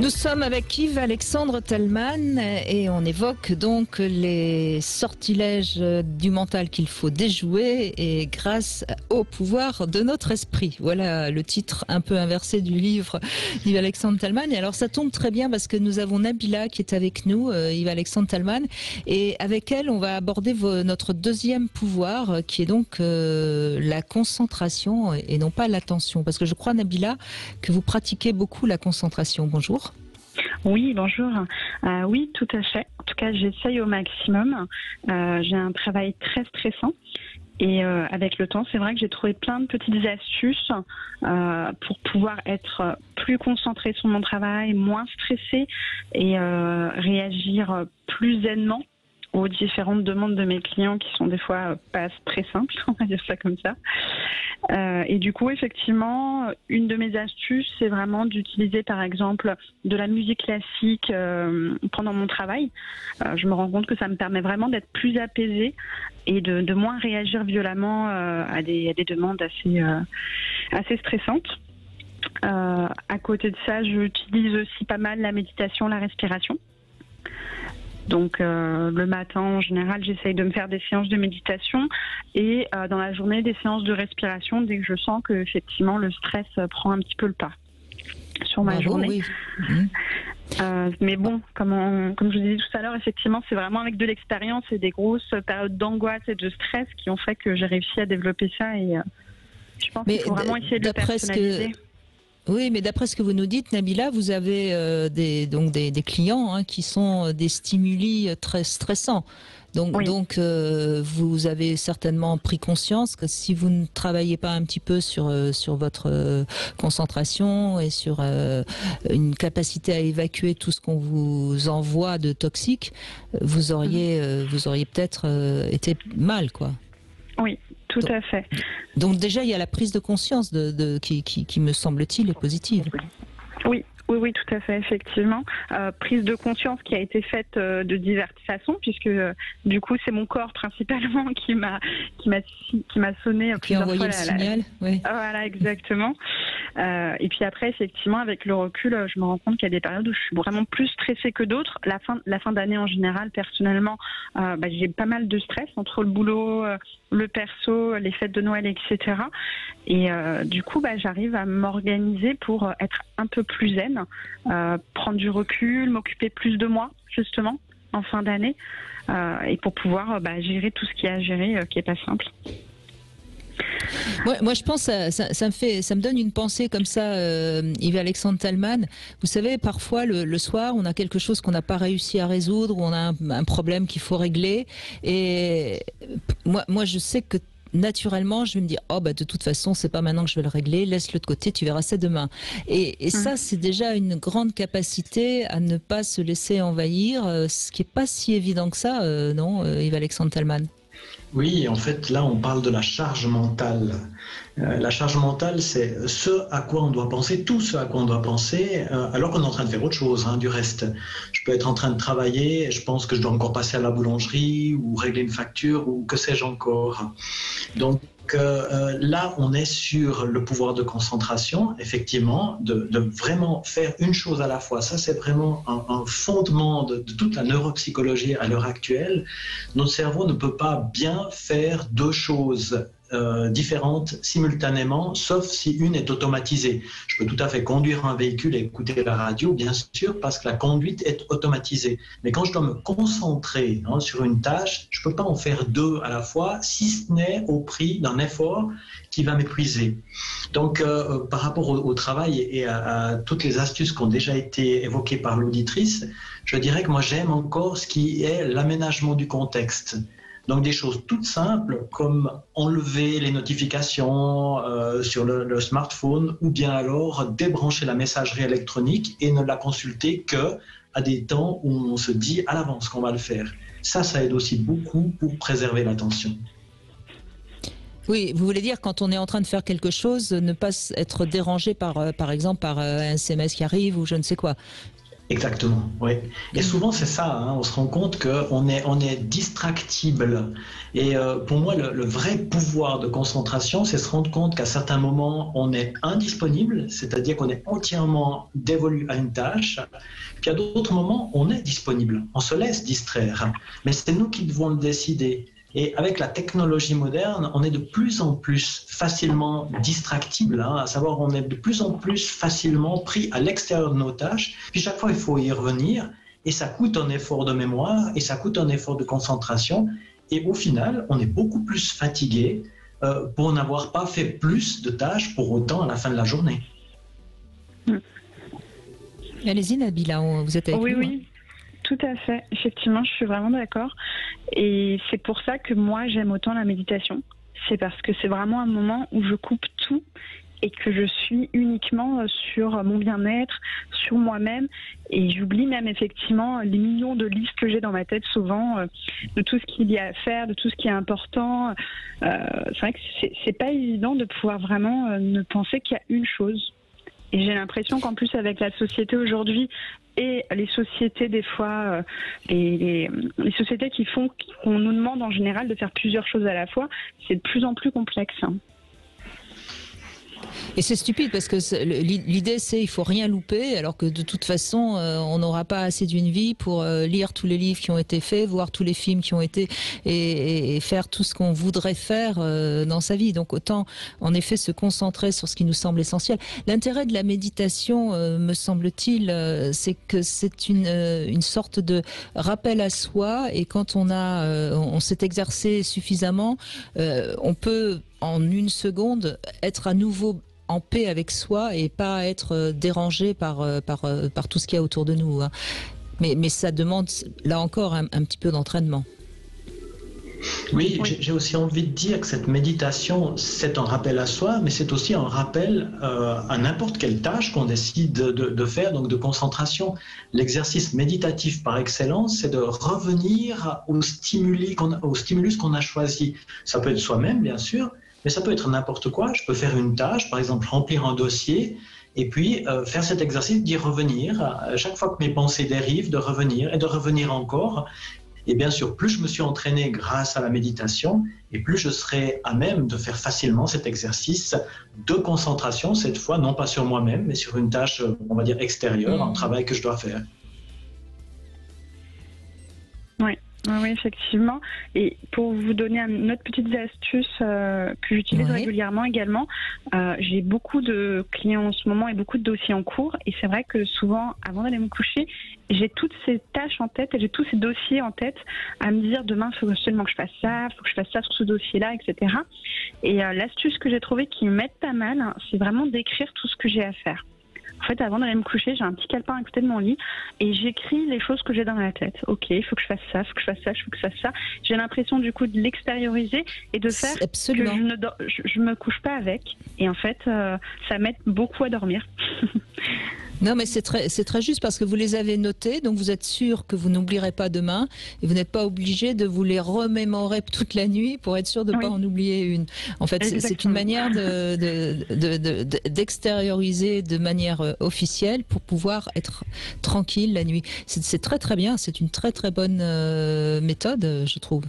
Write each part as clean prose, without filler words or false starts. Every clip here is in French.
Nous sommes avec Yves-Alexandre Thalmann et on évoque donc les sortilèges du mental qu'il faut déjouer et grâce au pouvoir de notre esprit. Voilà le titre un peu inversé du livre d'Yves-Alexandre Thalmann. Et alors ça tombe très bien parce que nous avons Nabila qui est avec nous, Yves-Alexandre Thalmann, et avec elle on va aborder notre deuxième pouvoir qui est donc la concentration et non pas l'attention. Parce que je crois, Nabila, que vous pratiquez beaucoup la concentration. Bonjour. Oui, bonjour. Oui, tout à fait. En tout cas, j'essaye au maximum. J'ai un travail très stressant. Et avec le temps, c'est vrai que j'ai trouvé plein de petites astuces pour pouvoir être plus concentrée sur mon travail, moins stressée et réagir plus zénement aux différentes demandes de mes clients qui sont des fois pas très simples, on va dire ça comme ça. Et du coup, effectivement, une de mes astuces, c'est vraiment d'utiliser par exemple de la musique classique pendant mon travail. Je me rends compte que ça me permet vraiment d'être plus apaisée et de moins réagir violemment à des demandes assez stressantes. À côté de ça, j'utilise aussi pas mal la méditation, la respiration. Donc le matin, en général, j'essaye de me faire des séances de méditation et dans la journée, des séances de respiration dès que je sens que effectivement le stress prend un petit peu le pas sur ma journée. Oui. Mais bon, comme je vous disais tout à l'heure, effectivement, c'est vraiment avec de l'expérience et des grosses périodes d'angoisse et de stress qui ont fait que j'ai réussi à développer ça et je pense qu'il faut vraiment essayer de le personnaliser. Oui, mais d'après ce que vous nous dites, Nabila, vous avez des clients qui sont des stimuli très stressants. Donc, oui. Vous avez certainement pris conscience que si vous ne travaillez pas un petit peu sur votre concentration et sur une capacité à évacuer tout ce qu'on vous envoie de toxique, vous auriez peut-être été mal, quoi. Oui. Tout à fait. Donc déjà, il y a la prise de conscience qui me semble-t-il, est positive. Oui, tout à fait, effectivement. Prise de conscience qui a été faite de diverses façons, puisque du coup, c'est mon corps principalement qui m'a sonné plusieurs fois. Qui a envoyé le signal. Oui. Voilà, exactement. Et puis après, effectivement, avec le recul, je me rends compte qu'il y a des périodes où je suis vraiment plus stressée que d'autres. La fin d'année en général, personnellement, j'ai pas mal de stress entre le boulot, le perso, les fêtes de Noël, etc. Et du coup, j'arrive à m'organiser pour être un peu plus zen, prendre du recul, m'occuper plus de moi, justement, en fin d'année, et pour pouvoir gérer tout ce qu'il y a à gérer, qui est pas simple. Moi, je pense ça me donne une pensée comme ça, Yves-Alexandre Thalmann. Vous savez, parfois le soir, on a quelque chose qu'on n'a pas réussi à résoudre, ou on a un problème qu'il faut régler. Et moi, je sais que naturellement, je vais me dire, de toute façon, c'est pas maintenant que je vais le régler, laisse-le de côté, tu verras ça demain. Et ça, c'est déjà une grande capacité à ne pas se laisser envahir, ce qui est pas si évident que ça, non, Yves-Alexandre Thalmann? Oui, en fait, là, on parle de la charge mentale. La charge mentale, c'est ce à quoi on doit penser, tout ce à quoi on doit penser, alors qu'on est en train de faire autre chose, du reste. Je peux être en train de travailler, je pense que je dois encore passer à la boulangerie ou régler une facture ou que sais-je encore. Donc, là, on est sur le pouvoir de concentration, effectivement, de vraiment faire une chose à la fois. Ça, c'est vraiment un fondement de toute la neuropsychologie à l'heure actuelle. Notre cerveau ne peut pas bien faire deux choses différentes simultanément, sauf si une est automatisée. Je peux tout à fait conduire un véhicule et écouter la radio, bien sûr, parce que la conduite est automatisée. Mais quand je dois me concentrer sur une tâche, je ne peux pas en faire deux à la fois, si ce n'est au prix d'un effort qui va m'épuiser. Donc, par rapport au travail et à toutes les astuces qui ont déjà été évoquées par l'auditrice, je dirais que moi, j'aime encore ce qui est l'aménagement du contexte. Donc des choses toutes simples comme enlever les notifications sur le smartphone ou bien alors débrancher la messagerie électronique et ne la consulter que à des temps où on se dit à l'avance qu'on va le faire. Ça aide aussi beaucoup pour préserver l'attention. Oui, vous voulez dire quand on est en train de faire quelque chose, ne pas être dérangé par exemple par un SMS qui arrive ou je ne sais quoi. Exactement, oui. Et souvent, c'est ça, hein, on se rend compte on est distractible. Et pour moi, le vrai pouvoir de concentration, c'est se rendre compte qu'à certains moments, on est indisponible, c'est-à-dire qu'on est entièrement dévolu à une tâche. Puis à d'autres moments, on est disponible, on se laisse distraire. Mais c'est nous qui devons le décider. Et avec la technologie moderne, on est de plus en plus facilement distractible, hein, à savoir on est de plus en plus facilement pris à l'extérieur de nos tâches. Puis chaque fois, il faut y revenir et ça coûte un effort de mémoire et ça coûte un effort de concentration. Et au final, on est beaucoup plus fatigué pour n'avoir pas fait plus de tâches pour autant à la fin de la journée. Allez-y Nabila, vous êtes avec nous. Oui. Tout à fait, effectivement, je suis vraiment d'accord. Et c'est pour ça que moi, j'aime autant la méditation. C'est parce que c'est vraiment un moment où je coupe tout et que je suis uniquement sur mon bien-être, sur moi-même. Et j'oublie même effectivement les millions de listes que j'ai dans ma tête souvent, de tout ce qu'il y a à faire, de tout ce qui est important. C'est vrai que c'est pas évident de pouvoir vraiment ne penser qu'il y a une chose. Et j'ai l'impression qu'en plus, avec la société aujourd'hui et les sociétés, des fois, les sociétés qu'on nous demande en général de faire plusieurs choses à la fois, c'est de plus en plus complexe. Et c'est stupide parce que l'idée c'est il faut rien louper, alors que de toute façon on n'aura pas assez d'une vie pour lire tous les livres qui ont été faits, voir tous les films qui ont été et faire tout ce qu'on voudrait faire dans sa vie. Donc autant en effet se concentrer sur ce qui nous semble essentiel. L'intérêt de la méditation, me semble-t-il, c'est que c'est une sorte de rappel à soi, et quand on s'est exercé suffisamment, on peut en une seconde être à nouveau en paix avec soi et pas être dérangé par tout ce qu'il y a autour de nous, hein. Mais ça demande, là encore, un petit peu d'entraînement. Oui, j'ai aussi envie de dire que cette méditation, c'est un rappel à soi, mais c'est aussi un rappel à n'importe quelle tâche qu'on décide de faire, donc de concentration. L'exercice méditatif par excellence, c'est de revenir au stimulus qu'on a choisi. Ça peut être soi-même, bien sûr, mais ça peut être n'importe quoi. Je peux faire une tâche, par exemple remplir un dossier, et puis faire cet exercice d'y revenir. À chaque fois que mes pensées dérivent, de revenir et de revenir encore. Et bien sûr, plus je me suis entraîné grâce à la méditation, et plus je serai à même de faire facilement cet exercice de concentration, cette fois non pas sur moi-même, mais sur une tâche, on va dire, extérieure, un travail que je dois faire. Oui, effectivement. Et pour vous donner une autre petite astuce que j'utilise régulièrement également, j'ai beaucoup de clients en ce moment et beaucoup de dossiers en cours. Et c'est vrai que souvent, avant d'aller me coucher, j'ai toutes ces tâches en tête et j'ai tous ces dossiers en tête à me dire demain, il faut absolument que je fasse ça, il faut que je fasse ça sur ce dossier-là, etc. Et l'astuce que j'ai trouvée qui m'aide pas mal, c'est vraiment d'écrire tout ce que j'ai à faire. En fait, avant d'aller me coucher, j'ai un petit calepin à côté de mon lit et j'écris les choses que j'ai dans la tête. Ok, il faut que je fasse ça, il faut que je fasse ça, il faut que je fasse ça. J'ai l'impression du coup de l'extérioriser et de faire Absolument. que je me couche pas avec. Et en fait, ça m'aide beaucoup à dormir. Non, mais c'est très juste parce que vous les avez notés, donc vous êtes sûr que vous n'oublierez pas demain et vous n'êtes pas obligé de vous les remémorer toute la nuit pour être sûr de ne pas en oublier une. En fait, c'est une manière d'extérioriser de manière officielle pour pouvoir être tranquille la nuit. C'est très très bien, c'est une très très bonne méthode, je trouve.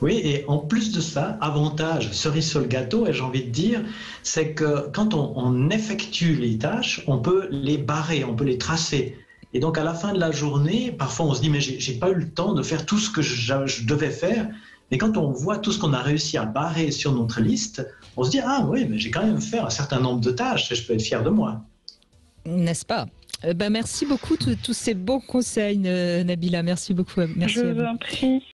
Oui, et en plus de ça, avantage, cerise sur le gâteau, et j'ai envie de dire, c'est que quand on effectue les tâches, on peut les barrer, on peut les tracer. Et donc à la fin de la journée, parfois on se dit mais j'ai pas eu le temps de faire tout ce que je devais faire. Mais quand on voit tout ce qu'on a réussi à barrer sur notre liste, on se dit ah oui, mais j'ai quand même fait un certain nombre de tâches et je peux être fier de moi. N'est-ce pas? Merci beaucoup tous ces bons conseils, Nabila. Merci beaucoup. Merci je vous en prie.